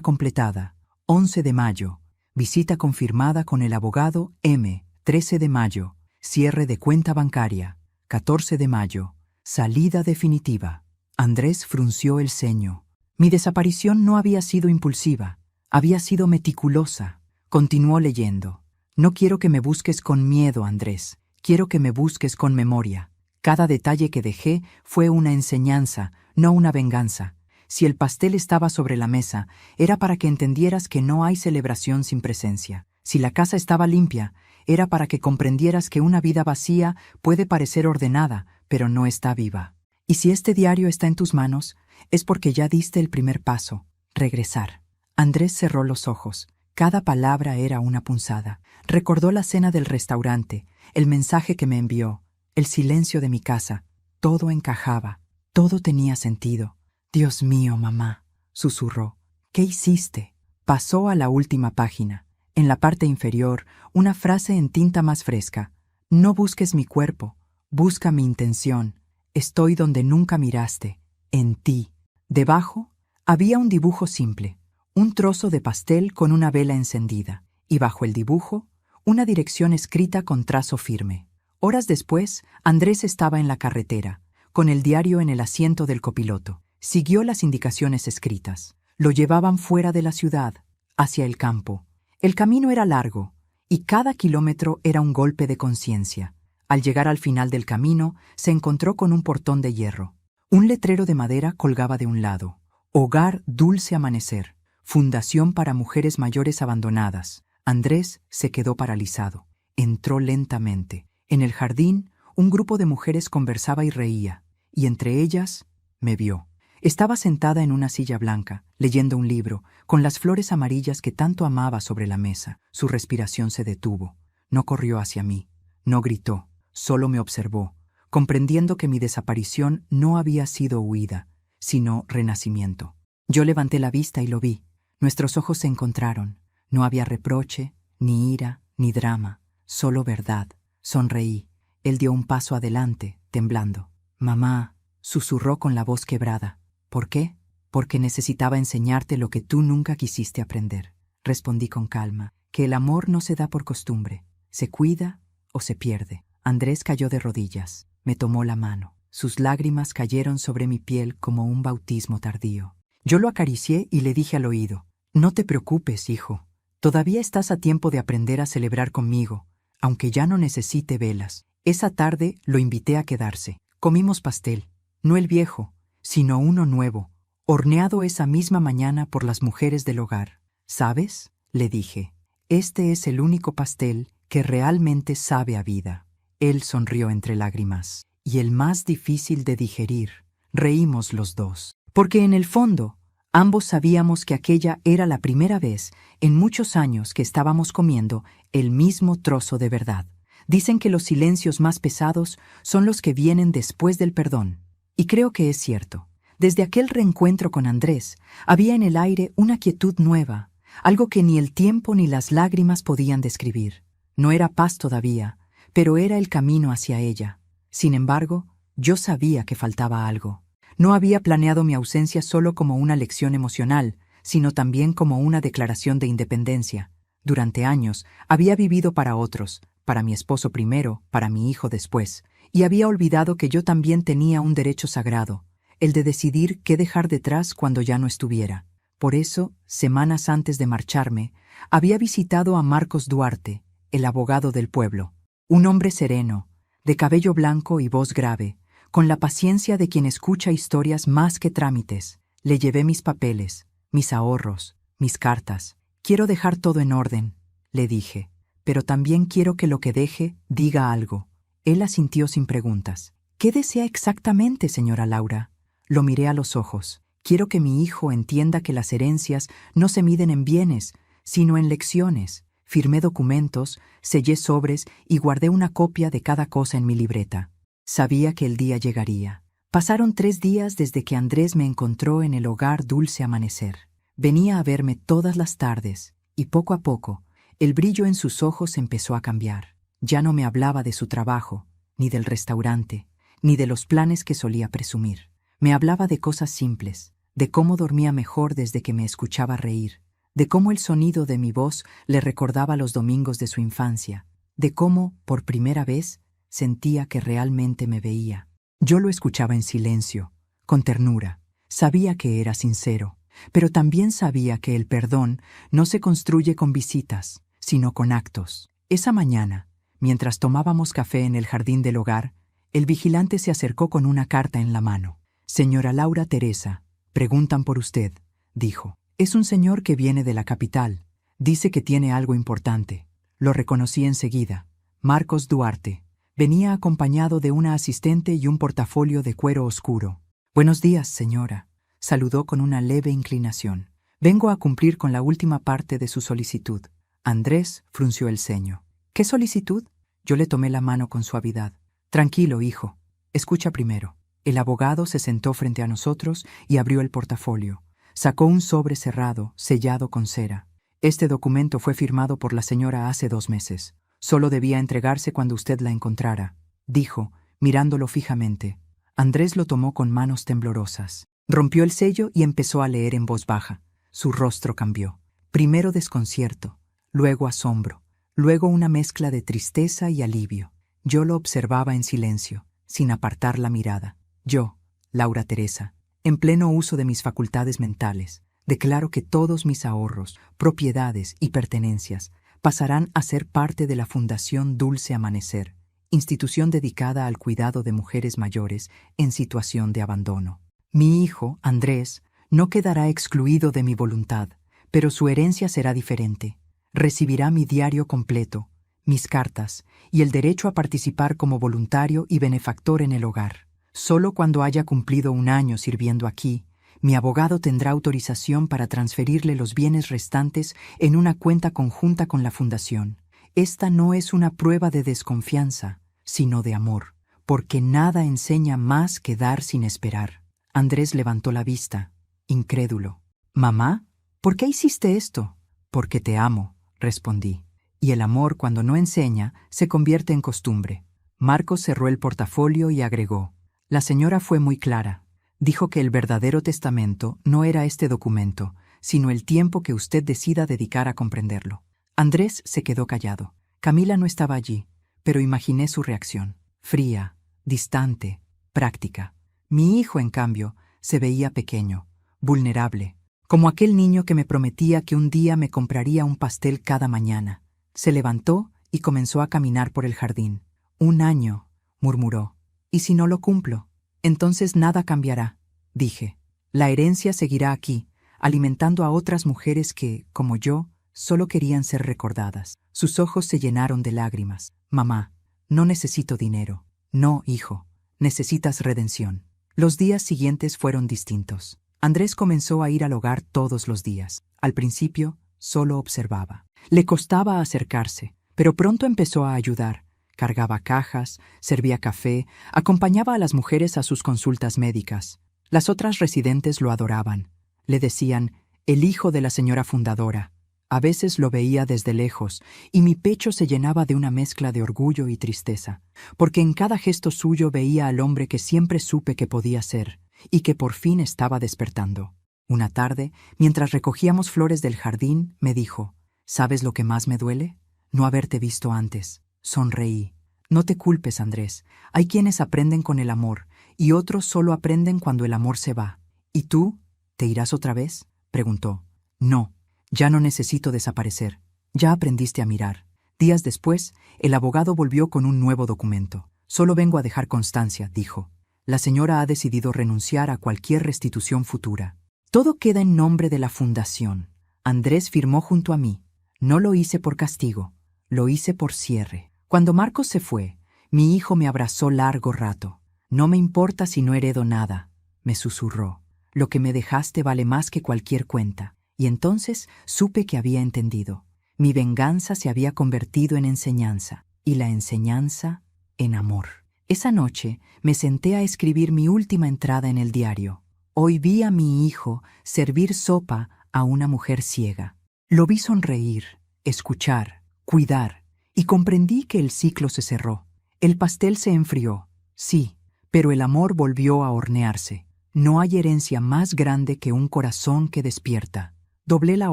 completada. 11 de mayo, visita confirmada con el abogado M. 13 de mayo, cierre de cuenta bancaria. 14 de mayo, salida definitiva. Andrés frunció el ceño. Mi desaparición no había sido impulsiva, había sido meticulosa. Continuó leyendo. No quiero que me busques con miedo, Andrés. Quiero que me busques con memoria. Cada detalle que dejé fue una enseñanza, no una venganza. Si el pastel estaba sobre la mesa, era para que entendieras que no hay celebración sin presencia. Si la casa estaba limpia, era para que comprendieras que una vida vacía puede parecer ordenada, pero no está viva. Y si este diario está en tus manos, es porque ya diste el primer paso, regresar. Andrés cerró los ojos. Cada palabra era una punzada. Recordó la cena del restaurante, el mensaje que me envió, el silencio de mi casa. Todo encajaba, todo tenía sentido. Dios mío, mamá, susurró. ¿Qué hiciste? Pasó a la última página. En la parte inferior, una frase en tinta más fresca. No busques mi cuerpo, busca mi intención. Estoy donde nunca miraste, en ti. Debajo había un dibujo simple, un trozo de pastel con una vela encendida, y bajo el dibujo, una dirección escrita con trazo firme. Horas después, Andrés estaba en la carretera, con el diario en el asiento del copiloto. Siguió las indicaciones escritas. Lo llevaban fuera de la ciudad, hacia el campo. El camino era largo, y cada kilómetro era un golpe de conciencia. Al llegar al final del camino, se encontró con un portón de hierro. Un letrero de madera colgaba de un lado. Hogar Dulce Amanecer. Fundación para mujeres mayores abandonadas. Andrés se quedó paralizado. Entró lentamente. En el jardín, un grupo de mujeres conversaba y reía, y entre ellas, me vio. Estaba sentada en una silla blanca, leyendo un libro, con las flores amarillas que tanto amaba sobre la mesa. Su respiración se detuvo. No corrió hacia mí. No gritó. Solo me observó, comprendiendo que mi desaparición no había sido huida, sino renacimiento. Yo levanté la vista y lo vi. Nuestros ojos se encontraron. No había reproche, ni ira, ni drama, solo verdad. Sonreí. Él dio un paso adelante, temblando. Mamá, susurró con la voz quebrada. ¿Por qué? Porque necesitaba enseñarte lo que tú nunca quisiste aprender. Respondí con calma, que el amor no se da por costumbre, se cuida o se pierde. Andrés cayó de rodillas, me tomó la mano. Sus lágrimas cayeron sobre mi piel como un bautismo tardío. Yo lo acaricié y le dije al oído, no te preocupes, hijo. Todavía estás a tiempo de aprender a celebrar conmigo, aunque ya no necesite velas. Esa tarde lo invité a quedarse. Comimos pastel, no el viejo, sino uno nuevo, horneado esa misma mañana por las mujeres del hogar. ¿Sabes? Le dije, este es el único pastel que realmente sabe a vida. Él sonrió entre lágrimas. Y el más difícil de digerir. Reímos los dos. Porque en el fondo, ambos sabíamos que aquella era la primera vez en muchos años que estábamos comiendo el mismo trozo de verdad. Dicen que los silencios más pesados son los que vienen después del perdón. Y creo que es cierto. Desde aquel reencuentro con Andrés, había en el aire una quietud nueva, algo que ni el tiempo ni las lágrimas podían describir. No era paz todavía, pero era el camino hacia ella. Sin embargo, yo sabía que faltaba algo. No había planeado mi ausencia solo como una lección emocional, sino también como una declaración de independencia. Durante años, había vivido para otros, para mi esposo primero, para mi hijo después, y había olvidado que yo también tenía un derecho sagrado, el de decidir qué dejar detrás cuando ya no estuviera. Por eso, semanas antes de marcharme, había visitado a Marcos Duarte, el abogado del pueblo. Un hombre sereno, de cabello blanco y voz grave, con la paciencia de quien escucha historias más que trámites. Le llevé mis papeles, mis ahorros, mis cartas. Quiero dejar todo en orden, le dije, pero también quiero que lo que deje diga algo. Él asintió sin preguntas. ¿Qué desea exactamente, señora Laura? Lo miré a los ojos. Quiero que mi hijo entienda que las herencias no se miden en bienes, sino en lecciones. Firmé documentos, sellé sobres y guardé una copia de cada cosa en mi libreta. Sabía que el día llegaría. Pasaron 3 días desde que Andrés me encontró en el hogar Dulce Amanecer. Venía a verme todas las tardes, y poco a poco, el brillo en sus ojos empezó a cambiar. Ya no me hablaba de su trabajo, ni del restaurante, ni de los planes que solía presumir. Me hablaba de cosas simples, de cómo dormía mejor desde que me escuchaba reír, de cómo el sonido de mi voz le recordaba los domingos de su infancia, de cómo, por primera vez, sentía que realmente me veía. Yo lo escuchaba en silencio, con ternura. Sabía que era sincero, pero también sabía que el perdón no se construye con visitas, sino con actos. Esa mañana, mientras tomábamos café en el jardín del hogar, el vigilante se acercó con una carta en la mano. «Señora Laura Teresa, preguntan por usted», dijo. «Es un señor que viene de la capital. Dice que tiene algo importante». Lo reconocí enseguida. Marcos Duarte. Venía acompañado de una asistente y un portafolio de cuero oscuro. «Buenos días, señora», saludó con una leve inclinación. «Vengo a cumplir con la última parte de su solicitud». Andrés frunció el ceño. «¿Qué solicitud?». Yo le tomé la mano con suavidad. «Tranquilo, hijo. Escucha primero». El abogado se sentó frente a nosotros y abrió el portafolio. Sacó un sobre cerrado, sellado con cera. «Este documento fue firmado por la señora hace 2 meses. Solo debía entregarse cuando usted la encontrara», dijo, mirándolo fijamente. Andrés lo tomó con manos temblorosas. Rompió el sello y empezó a leer en voz baja. Su rostro cambió. Primero desconcierto, luego asombro, luego una mezcla de tristeza y alivio. Yo lo observaba en silencio, sin apartar la mirada. Yo, Laura Teresa, en pleno uso de mis facultades mentales, declaro que todos mis ahorros, propiedades y pertenencias pasarán a ser parte de la Fundación Dulce Amanecer, institución dedicada al cuidado de mujeres mayores en situación de abandono. Mi hijo, Andrés, no quedará excluido de mi voluntad, pero su herencia será diferente. Recibirá mi diario completo, mis cartas y el derecho a participar como voluntario y benefactor en el hogar. Solo cuando haya cumplido 1 año sirviendo aquí, mi abogado tendrá autorización para transferirle los bienes restantes en una cuenta conjunta con la Fundación. Esta no es una prueba de desconfianza, sino de amor, porque nada enseña más que dar sin esperar. Andrés levantó la vista, incrédulo. «¿Mamá? ¿Por qué hiciste esto?». «Porque te amo», respondí. Y el amor, cuando no enseña, se convierte en costumbre. Marcos cerró el portafolio y agregó: «La señora fue muy clara. Dijo que el verdadero testamento no era este documento, sino el tiempo que usted decida dedicar a comprenderlo». Andrés se quedó callado. Camila no estaba allí, pero imaginé su reacción. Fría, distante, práctica. Mi hijo, en cambio, se veía pequeño, vulnerable, como aquel niño que me prometía que un día me compraría un pastel cada mañana. Se levantó y comenzó a caminar por el jardín. «1 año», murmuró. «¿Y si no lo cumplo?». «Entonces nada cambiará», dije. «La herencia seguirá aquí, alimentando a otras mujeres que, como yo, solo querían ser recordadas». Sus ojos se llenaron de lágrimas. «Mamá, no necesito dinero». «No, hijo, necesitas redención». Los días siguientes fueron distintos. Andrés comenzó a ir al hogar todos los días. Al principio, solo observaba. Le costaba acercarse, pero pronto empezó a ayudar. Cargaba cajas, servía café, acompañaba a las mujeres a sus consultas médicas. Las otras residentes lo adoraban. Le decían «el hijo de la señora fundadora». A veces lo veía desde lejos y mi pecho se llenaba de una mezcla de orgullo y tristeza, porque en cada gesto suyo veía al hombre que siempre supe que podía ser y que por fin estaba despertando. Una tarde, mientras recogíamos flores del jardín, me dijo: «¿Sabes lo que más me duele? No haberte visto antes». Sonreí. «No te culpes, Andrés. Hay quienes aprenden con el amor y otros solo aprenden cuando el amor se va». «¿Y tú? ¿Te irás otra vez?», preguntó. «No. Ya no necesito desaparecer. Ya aprendiste a mirar». Días después, el abogado volvió con un nuevo documento. «Solo vengo a dejar constancia», dijo. «La señora ha decidido renunciar a cualquier restitución futura. Todo queda en nombre de la Fundación». Andrés firmó junto a mí. No lo hice por castigo, lo hice por cierre. Cuando Marcos se fue, mi hijo me abrazó largo rato. «No me importa si no heredo nada», me susurró. «Lo que me dejaste vale más que cualquier cuenta». Y entonces supe que había entendido. Mi venganza se había convertido en enseñanza, y la enseñanza en amor. Esa noche me senté a escribir mi última entrada en el diario. Hoy vi a mi hijo servir sopa a una mujer ciega. Lo vi sonreír, escuchar, cuidar, y comprendí que el ciclo se cerró. El pastel se enfrió, sí, Pero el amor volvió a hornearse. No hay herencia más grande que un corazón que despierta. Doblé la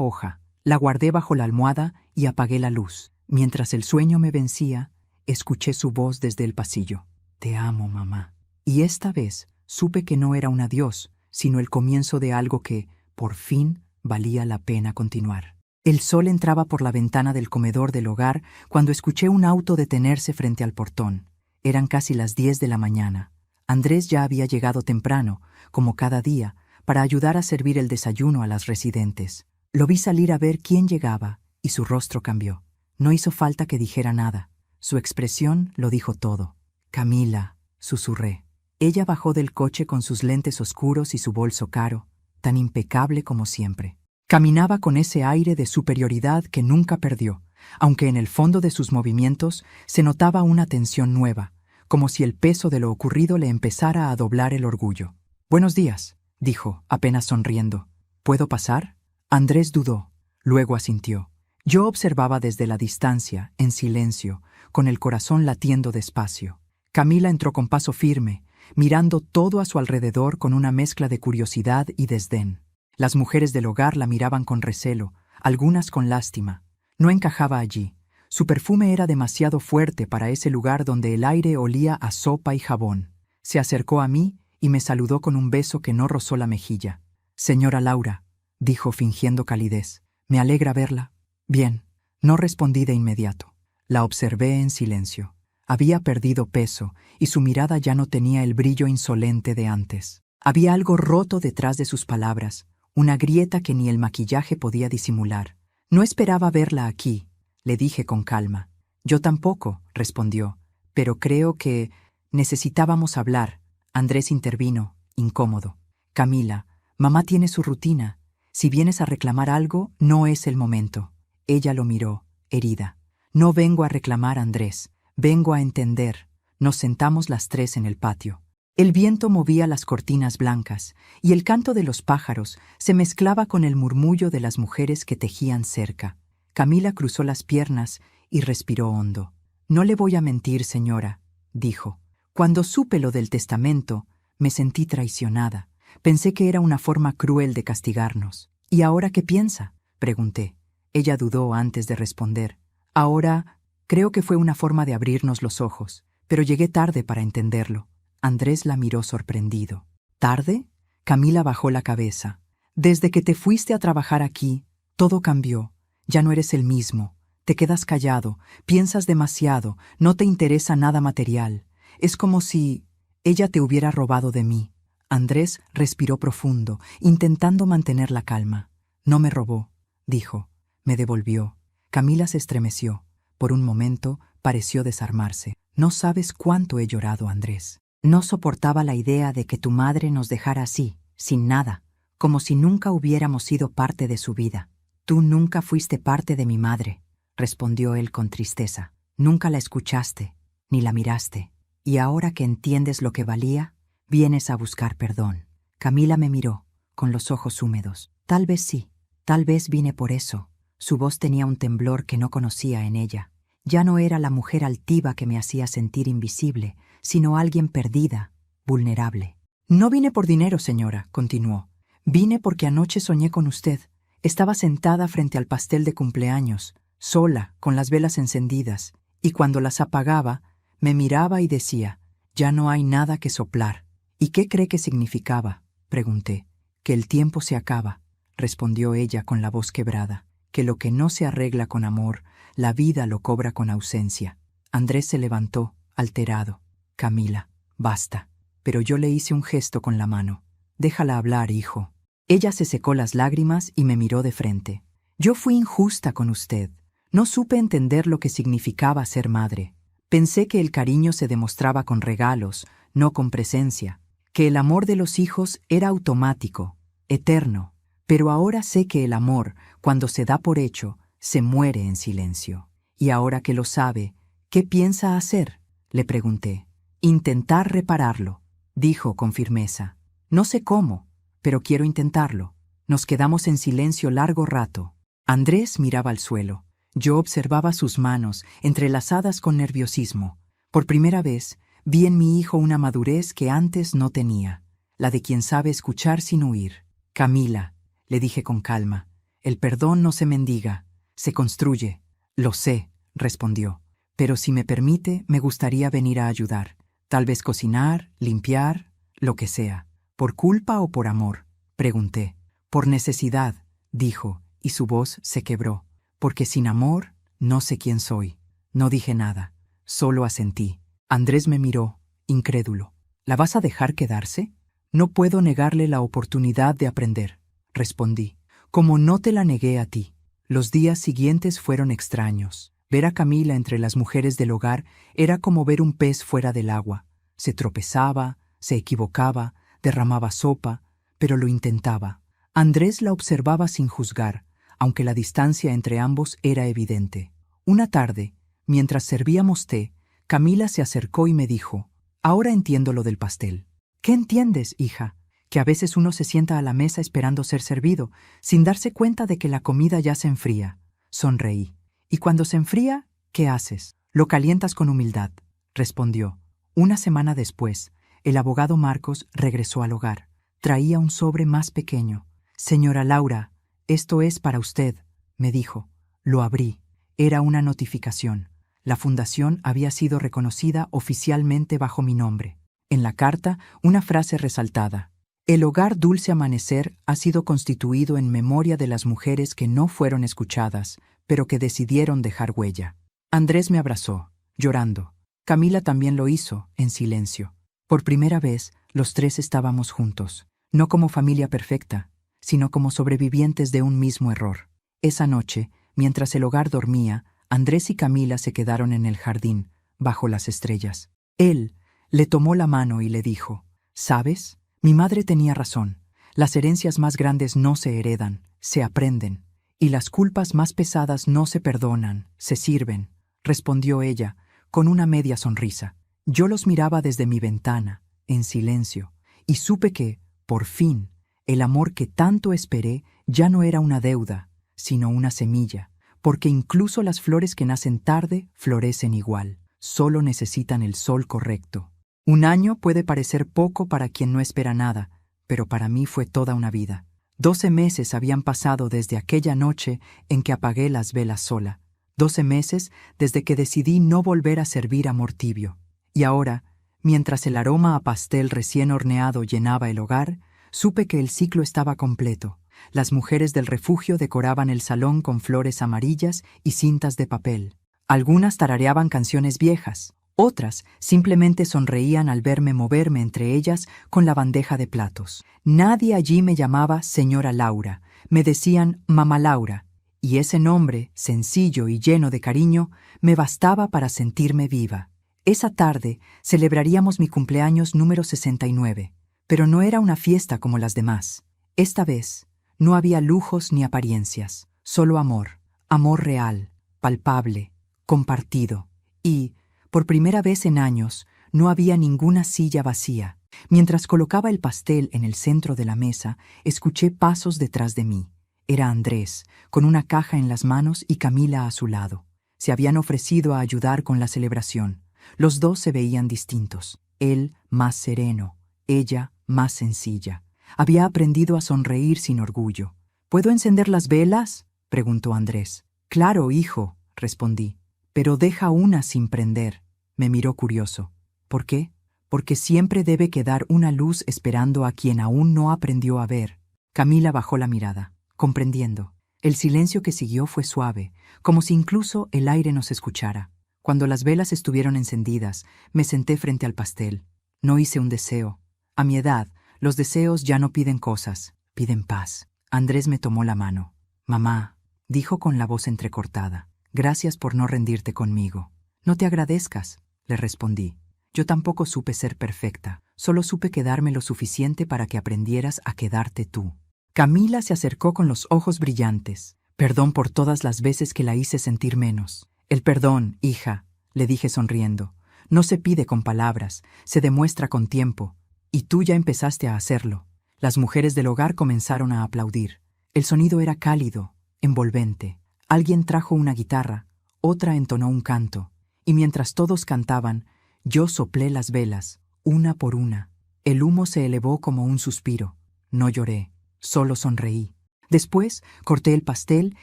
hoja, la guardé bajo la almohada y apagué la luz. Mientras el sueño me vencía, escuché su voz desde el pasillo. Te amo, mamá. Y esta vez supe que no era un adiós, sino el comienzo de algo que, por fin, valía la pena continuar. El sol entraba por la ventana del comedor del hogar cuando escuché un auto detenerse frente al portón. Eran casi las 10 de la mañana. Andrés ya había llegado temprano, como cada día, para ayudar a servir el desayuno a las residentes. Lo vi salir a ver quién llegaba, y su rostro cambió. No hizo falta que dijera nada. Su expresión lo dijo todo. Camila, susurré. Ella bajó del coche con sus lentes oscuros y su bolso caro, tan impecable como siempre. Caminaba con ese aire de superioridad que nunca perdió, aunque en el fondo de sus movimientos se notaba una tensión nueva, como si el peso de lo ocurrido le empezara a doblar el orgullo. «Buenos días», dijo, apenas sonriendo. «¿Puedo pasar?» Andrés dudó, luego asintió. Yo observaba desde la distancia, en silencio, con el corazón latiendo despacio. Camila entró con paso firme, mirando todo a su alrededor con una mezcla de curiosidad y desdén. Las mujeres del hogar la miraban con recelo, algunas con lástima. No encajaba allí. Su perfume era demasiado fuerte para ese lugar donde el aire olía a sopa y jabón. Se acercó a mí y me saludó con un beso que no rozó la mejilla. «Señora Laura», dijo fingiendo calidez, «me alegra verla». «Bien». No respondí de inmediato. La observé en silencio. Había perdido peso y su mirada ya no tenía el brillo insolente de antes. Había algo roto detrás de sus palabras, una grieta que ni el maquillaje podía disimular. «No esperaba verla aquí», le dije con calma. «Yo tampoco», respondió, «pero creo que necesitábamos hablar». Andrés intervino, incómodo. «Camila, mamá tiene su rutina. Si vienes a reclamar algo, no es el momento». Ella lo miró, herida. «No vengo a reclamar, Andrés. Vengo a entender». Nos sentamos las tres en el patio. El viento movía las cortinas blancas, y el canto de los pájaros se mezclaba con el murmullo de las mujeres que tejían cerca. Camila cruzó las piernas y respiró hondo. «No le voy a mentir, señora», dijo. «Cuando supe lo del testamento, me sentí traicionada. Pensé que era una forma cruel de castigarnos». «¿Y ahora qué piensa?», pregunté. Ella dudó antes de responder. «Ahora, creo que fue una forma de abrirnos los ojos, pero llegué tarde para entenderlo». Andrés la miró sorprendido. «¿Tarde?». Camila bajó la cabeza. «Desde que te fuiste a trabajar aquí, todo cambió. Ya no eres el mismo. Te quedas callado, piensas demasiado, no te interesa nada material. Es como si ella te hubiera robado de mí». Andrés respiró profundo, intentando mantener la calma. «No me robó», dijo. «Me devolvió». Camila se estremeció. Por un momento pareció desarmarse. «No sabes cuánto he llorado, Andrés. No soportaba la idea de que tu madre nos dejara así, sin nada, como si nunca hubiéramos sido parte de su vida». «Tú nunca fuiste parte de mi madre», respondió él con tristeza. «Nunca la escuchaste, ni la miraste. Y ahora que entiendes lo que valía, vienes a buscar perdón». Camila me miró, con los ojos húmedos. «Tal vez sí, tal vez vine por eso». Su voz tenía un temblor que no conocía en ella. Ya no era la mujer altiva que me hacía sentir invisible, sino alguien perdida, vulnerable. «No vine por dinero, señora», continuó. «Vine porque anoche soñé con usted. Estaba sentada frente al pastel de cumpleaños, sola, con las velas encendidas, y cuando las apagaba, me miraba y decía, ya no hay nada que soplar». «¿Y qué cree que significaba?», pregunté. «Que el tiempo se acaba», respondió ella con la voz quebrada. «Que lo que no se arregla con amor, la vida lo cobra con ausencia». Andrés se levantó, alterado. «Camila, basta». Pero yo le hice un gesto con la mano. «Déjala hablar, hijo». Ella se secó las lágrimas y me miró de frente. «Yo fui injusta con usted. No supe entender lo que significaba ser madre. Pensé que el cariño se demostraba con regalos, no con presencia, que el amor de los hijos era automático, eterno. Pero ahora sé que el amor, cuando se da por hecho, se muere en silencio». «Y ahora que lo sabe, ¿qué piensa hacer?», le pregunté. «Intentar repararlo», dijo con firmeza. «No sé cómo, pero quiero intentarlo». Nos quedamos en silencio largo rato. Andrés miraba al suelo. Yo observaba sus manos, entrelazadas con nerviosismo. Por primera vez, Vi en mi hijo una madurez que antes no tenía, la de quien sabe escuchar sin huir. Camila, le dije con calma, el perdón no se mendiga, se construye. Lo sé, respondió, pero si me permite, me gustaría venir a ayudar. Tal vez cocinar, limpiar, lo que sea. ¿Por culpa o por amor?, pregunté. Por necesidad, dijo, y su voz se quebró. Porque sin amor, no sé quién soy. No dije nada, solo asentí. Andrés me miró, incrédulo. ¿La vas a dejar quedarse? No puedo negarle la oportunidad de aprender, respondí. Como no te la negué a ti. Los días siguientes fueron extraños. Ver a Camila entre las mujeres del hogar era como ver un pez fuera del agua. Se tropezaba, se equivocaba, derramaba sopa, pero lo intentaba. Andrés la observaba sin juzgar, aunque la distancia entre ambos era evidente. Una tarde, mientras servíamos té, Camila se acercó y me dijo, «Ahora entiendo lo del pastel». «¿Qué entiendes, hija?» «Que a veces uno se sienta a la mesa esperando ser servido, sin darse cuenta de que la comida ya se enfría». Sonreí. «¿Y cuando se enfría, qué haces?» «Lo calientas con humildad», respondió. Una semana después, el abogado Marcos regresó al hogar. Traía un sobre más pequeño. «Señora Laura, esto es para usted», me dijo. Lo abrí. Era una notificación. La fundación había sido reconocida oficialmente bajo mi nombre. En la carta, una frase resaltada. «El hogar Dulce Amanecer ha sido constituido en memoria de las mujeres que no fueron escuchadas, pero que decidieron dejar huella». Andrés me abrazó, llorando. Camila también lo hizo, en silencio. Por primera vez, los tres estábamos juntos, no como familia perfecta, sino como sobrevivientes de un mismo error. Esa noche, mientras el hogar dormía, Andrés y Camila se quedaron en el jardín, bajo las estrellas. Él le tomó la mano y le dijo, «¿Sabes? Mi madre tenía razón. Las herencias más grandes no se heredan, se aprenden. Y las culpas más pesadas no se perdonan, se sirven», respondió ella, con una media sonrisa. Yo los miraba desde mi ventana, en silencio, y supe que, por fin, el amor que tanto esperé ya no era una deuda, sino una semilla, porque incluso las flores que nacen tarde florecen igual, solo necesitan el sol correcto. Un año puede parecer poco para quien no espera nada, pero para mí fue toda una vida. 12 meses habían pasado desde aquella noche en que apagué las velas sola. 12 meses desde que decidí no volver a servir amor tibio. Y ahora, mientras el aroma a pastel recién horneado llenaba el hogar, supe que el ciclo estaba completo. Las mujeres del refugio decoraban el salón con flores amarillas y cintas de papel. Algunas tarareaban canciones viejas, otras simplemente sonreían al verme moverme entre ellas con la bandeja de platos. Nadie allí me llamaba señora Laura, me decían mamá Laura, y ese nombre, sencillo y lleno de cariño, me bastaba para sentirme viva. Esa tarde celebraríamos mi cumpleaños número 69, pero no era una fiesta como las demás. Esta vez no había lujos ni apariencias, solo amor, amor real, palpable, compartido. Y, por primera vez en años, no había ninguna silla vacía. Mientras colocaba el pastel en el centro de la mesa, escuché pasos detrás de mí. Era Andrés, con una caja en las manos y Camila a su lado. Se habían ofrecido a ayudar con la celebración. Los dos se veían distintos. Él más sereno, ella más sencilla. Había aprendido a sonreír sin orgullo. «¿Puedo encender las velas?», preguntó Andrés. «Claro, hijo», respondí. «Pero deja una sin prender». Me miró curioso. «¿Por qué?». «Porque siempre debe quedar una luz esperando a quien aún no aprendió a ver». Camila bajó la mirada, comprendiendo. El silencio que siguió fue suave, como si incluso el aire nos escuchara. Cuando las velas estuvieron encendidas, me senté frente al pastel. No hice un deseo. A mi edad, los deseos ya no piden cosas, piden paz. Andrés me tomó la mano. «Mamá», dijo con la voz entrecortada, «gracias por no rendirte conmigo». «No te agradezcas», le respondí. «Yo tampoco supe ser perfecta, solo supe quedarme lo suficiente para que aprendieras a quedarte tú». Camila se acercó con los ojos brillantes. «Perdón por todas las veces que la hice sentir menos». «El perdón, hija», le dije sonriendo, «no se pide con palabras, se demuestra con tiempo. Y tú ya empezaste a hacerlo». Las mujeres del hogar comenzaron a aplaudir. El sonido era cálido, envolvente. Alguien trajo una guitarra, otra entonó un canto. Y mientras todos cantaban, Yo soplé las velas, una por una. El humo se elevó como un suspiro. No lloré, solo sonreí. Después corté el pastel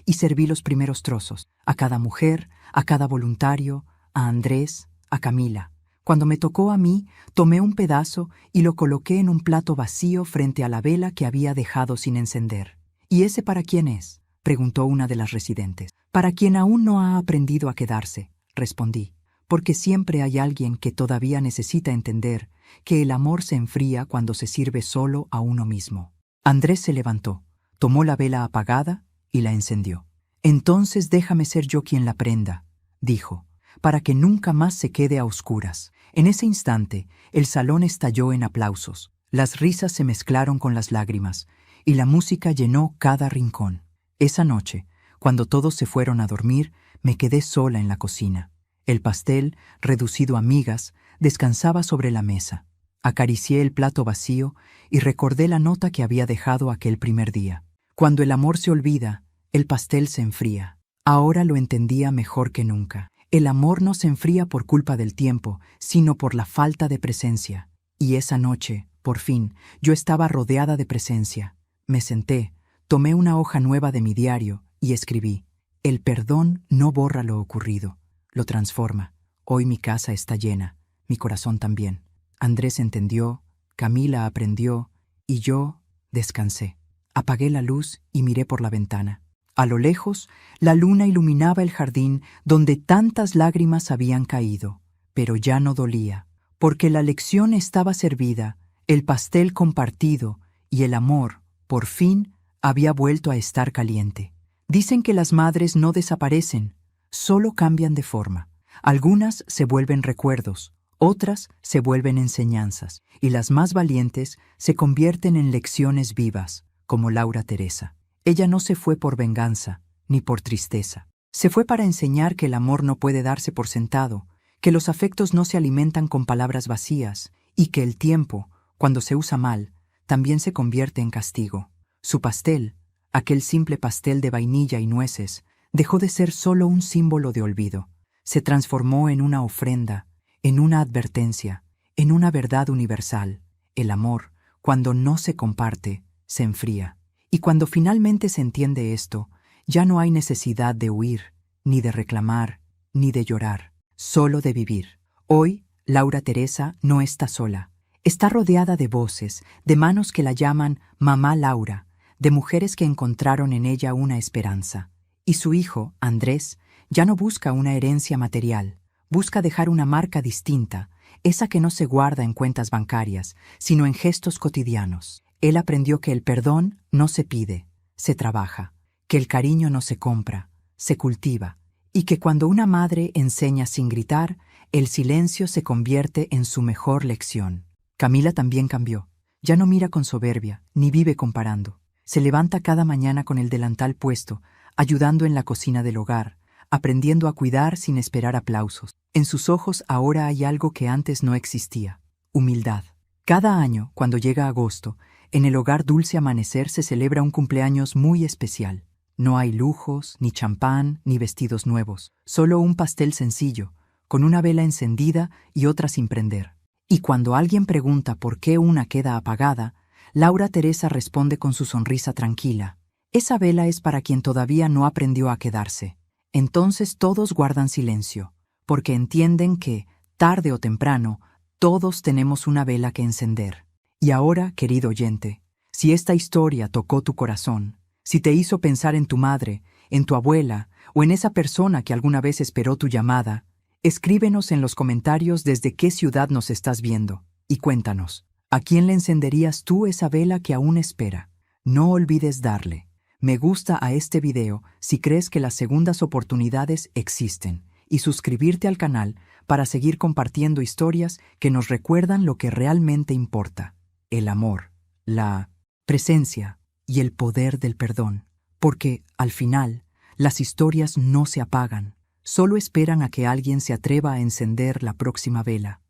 y serví los primeros trozos, a cada mujer, a cada voluntario, a Andrés, a Camila. Cuando me tocó a mí, tomé un pedazo y lo coloqué en un plato vacío frente a la vela que había dejado sin encender. ¿Y ese para quién es?, preguntó una de las residentes. Para quien aún no ha aprendido a quedarse, respondí, porque siempre hay alguien que todavía necesita entender que el amor se enfría cuando se sirve solo a uno mismo. Andrés se levantó, tomó la vela apagada y la encendió. Entonces déjame ser yo quien la prenda, dijo, para que nunca más se quede a oscuras. En ese instante, el salón estalló en aplausos. Las risas se mezclaron con las lágrimas, y la música llenó cada rincón. Esa noche, cuando todos se fueron a dormir, me quedé sola en la cocina. El pastel, reducido a migas, descansaba sobre la mesa. Acaricié el plato vacío y recordé la nota que había dejado aquel primer día. Cuando el amor se olvida, el pastel se enfría. Ahora lo entendía mejor que nunca. El amor no se enfría por culpa del tiempo, sino por la falta de presencia. Y esa noche, por fin, yo estaba rodeada de presencia. Me senté, tomé una hoja nueva de mi diario y escribí: el perdón no borra lo ocurrido, lo transforma. Hoy mi casa está llena, mi corazón también. Andrés entendió, Camila aprendió y yo descansé. Apagué la luz y miré por la ventana. A lo lejos, la luna iluminaba el jardín donde tantas lágrimas habían caído, pero ya no dolía, porque la lección estaba servida, el pastel compartido y el amor, por fin, había vuelto a estar caliente. Dicen que las madres no desaparecen, solo cambian de forma. Algunas se vuelven recuerdos, otras se vuelven enseñanzas, y las más valientes se convierten en lecciones vivas, como Laura Teresa. Ella no se fue por venganza, ni por tristeza. Se fue para enseñar que el amor no puede darse por sentado, que los afectos no se alimentan con palabras vacías, y que el tiempo, cuando se usa mal, también se convierte en castigo. Su pastel, aquel simple pastel de vainilla y nueces, dejó de ser solo un símbolo de olvido. Se transformó en una ofrenda, en una advertencia, en una verdad universal. El amor, cuando no se comparte, se enfría. Y cuando finalmente se entiende esto, ya no hay necesidad de huir, ni de reclamar, ni de llorar, solo de vivir. Hoy, Laura Teresa no está sola. Está rodeada de voces, de manos que la llaman Mamá Laura, de mujeres que encontraron en ella una esperanza. Y su hijo, Andrés, ya no busca una herencia material, busca dejar una marca distinta, esa que no se guarda en cuentas bancarias, sino en gestos cotidianos. Él aprendió que el perdón no se pide, se trabaja, que el cariño no se compra, se cultiva, y que cuando una madre enseña sin gritar, el silencio se convierte en su mejor lección. Camila también cambió. Ya no mira con soberbia, ni vive comparando. Se levanta cada mañana con el delantal puesto, ayudando en la cocina del hogar, aprendiendo a cuidar sin esperar aplausos. En sus ojos ahora hay algo que antes no existía: humildad. Cada año, cuando llega agosto, en el hogar Dulce Amanecer se celebra un cumpleaños muy especial. No hay lujos, ni champán, ni vestidos nuevos, solo un pastel sencillo, con una vela encendida y otra sin prender. Y cuando alguien pregunta por qué una queda apagada, Laura Teresa responde con su sonrisa tranquila: esa vela es para quien todavía no aprendió a quedarse. Entonces todos guardan silencio, porque entienden que, tarde o temprano, todos tenemos una vela que encender. Y ahora, querido oyente, si esta historia tocó tu corazón, si te hizo pensar en tu madre, en tu abuela o en esa persona que alguna vez esperó tu llamada, escríbenos en los comentarios desde qué ciudad nos estás viendo y cuéntanos, ¿a quién le encenderías tú esa vela que aún espera? No olvides darle me gusta a este video si crees que las segundas oportunidades existen y suscribirte al canal para seguir compartiendo historias que nos recuerdan lo que realmente importa: el amor, la presencia y el poder del perdón. Porque, al final, las historias no se apagan, solo esperan a que alguien se atreva a encender la próxima vela.